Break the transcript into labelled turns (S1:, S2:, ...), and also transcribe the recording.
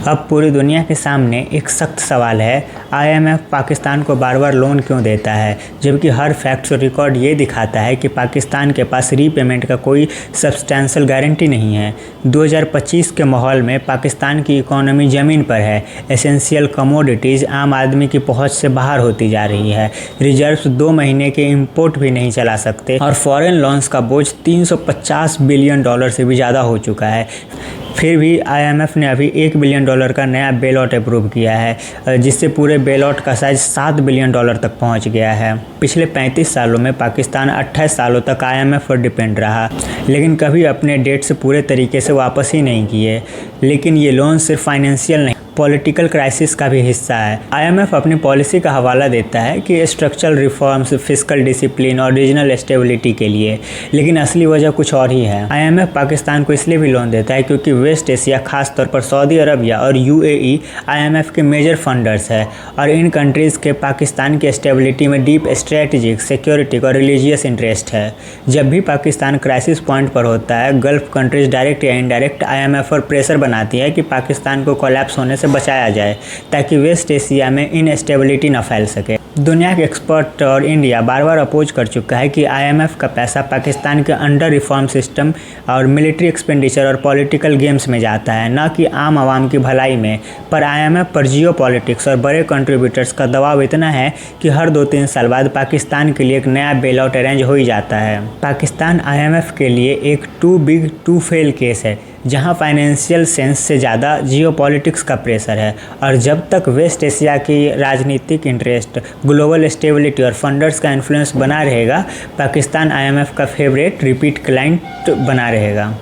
S1: अब पूरी दुनिया के सामने एक सख्त सवाल है, आईएमएफ पाकिस्तान को बार बार लोन क्यों देता है, जबकि हर फैक्ट्स और रिकॉर्ड ये दिखाता है कि पाकिस्तान के पास रीपेमेंट का कोई सब्सटेंशियल गारंटी नहीं है। 2025 के माहौल में पाकिस्तान की इकोनॉमी ज़मीन पर है। एसेंशियल कमोडिटीज़ आम आदमी की पहुंच से बाहर होती जा रही है। रिजर्व्स 2 महीने के इंपोर्ट भी नहीं चला सकते और फॉरेन लोन्स का बोझ $350 बिलियन से भी ज़्यादा हो चुका है। फिर भी आईएमएफ ने अभी $1 बिलियन का नया बेल आउट अप्रूव किया है, जिससे पूरे बेल आउट का साइज $7 बिलियन तक पहुंच गया है। पिछले 35 सालों में पाकिस्तान 28 सालों तक आईएमएफ पर डिपेंड रहा, लेकिन कभी अपने डेट से पूरे तरीके से वापस ही नहीं किए। लेकिन ये लोन सिर्फ फाइनेंशियल नहीं, पॉलिटिकल क्राइसिस का भी हिस्सा है। आईएमएफ अपनी पॉलिसी का हवाला देता है कि स्ट्रक्चरल रिफॉर्म्स, फिस्कल डिसिप्लिन और रीजनल स्टेबिलिटी के लिए, लेकिन असली वजह कुछ और ही है। आईएमएफ पाकिस्तान को इसलिए भी लोन देता है क्योंकि वेस्ट एशिया, खासतौर पर सऊदी अरबिया और यूएई आईएमएफ के मेजर फंडर्स है और इन कंट्रीज़ के पाकिस्तान की स्टेबिलिटी में डीप स्ट्रेटेजिक, सिक्योरिटी और रिलीजियस इंटरेस्ट है। जब भी पाकिस्तान क्राइसिस पॉइंट पर होता है, गल्फ कंट्रीज डायरेक्ट या इनडायरेक्ट आईएमएफ पर प्रेशर बनाती है कि पाकिस्तान को कोलैप्स होने से बचाया जाए, ताकि वेस्ट एशिया में इनस्टेबिलिटी न फैल सके। दुनिया के एक्सपर्ट और इंडिया बार बार अपोज कर चुका है कि आईएमएफ का पैसा पाकिस्तान के अंडर रिफॉर्म सिस्टम और मिलिट्री एक्सपेंडिचर और पॉलिटिकल गेम्स में जाता है, न कि आम आवाम की भलाई में। पर आईएमएफ पर जियो पॉलिटिक्स और बड़े कंट्रीब्यूटर्स का दबाव इतना है कि हर 2-3 साल बाद पाकिस्तान के लिए एक नया बेल आउट अरेंज हो ही जाता है। पाकिस्तान आईएमएफ के लिए एक too big to fail case है, जहां फाइनेंशियल सेंस से ज़्यादा जियोपॉलिटिक्स का प्रेशर है। और जब तक वेस्ट एशिया की राजनीतिक इंटरेस्ट, ग्लोबल स्टेबिलिटी और फंडर्स का इन्फ्लुएंस बना रहेगा, पाकिस्तान आईएमएफ का फेवरेट रिपीट क्लाइंट बना रहेगा।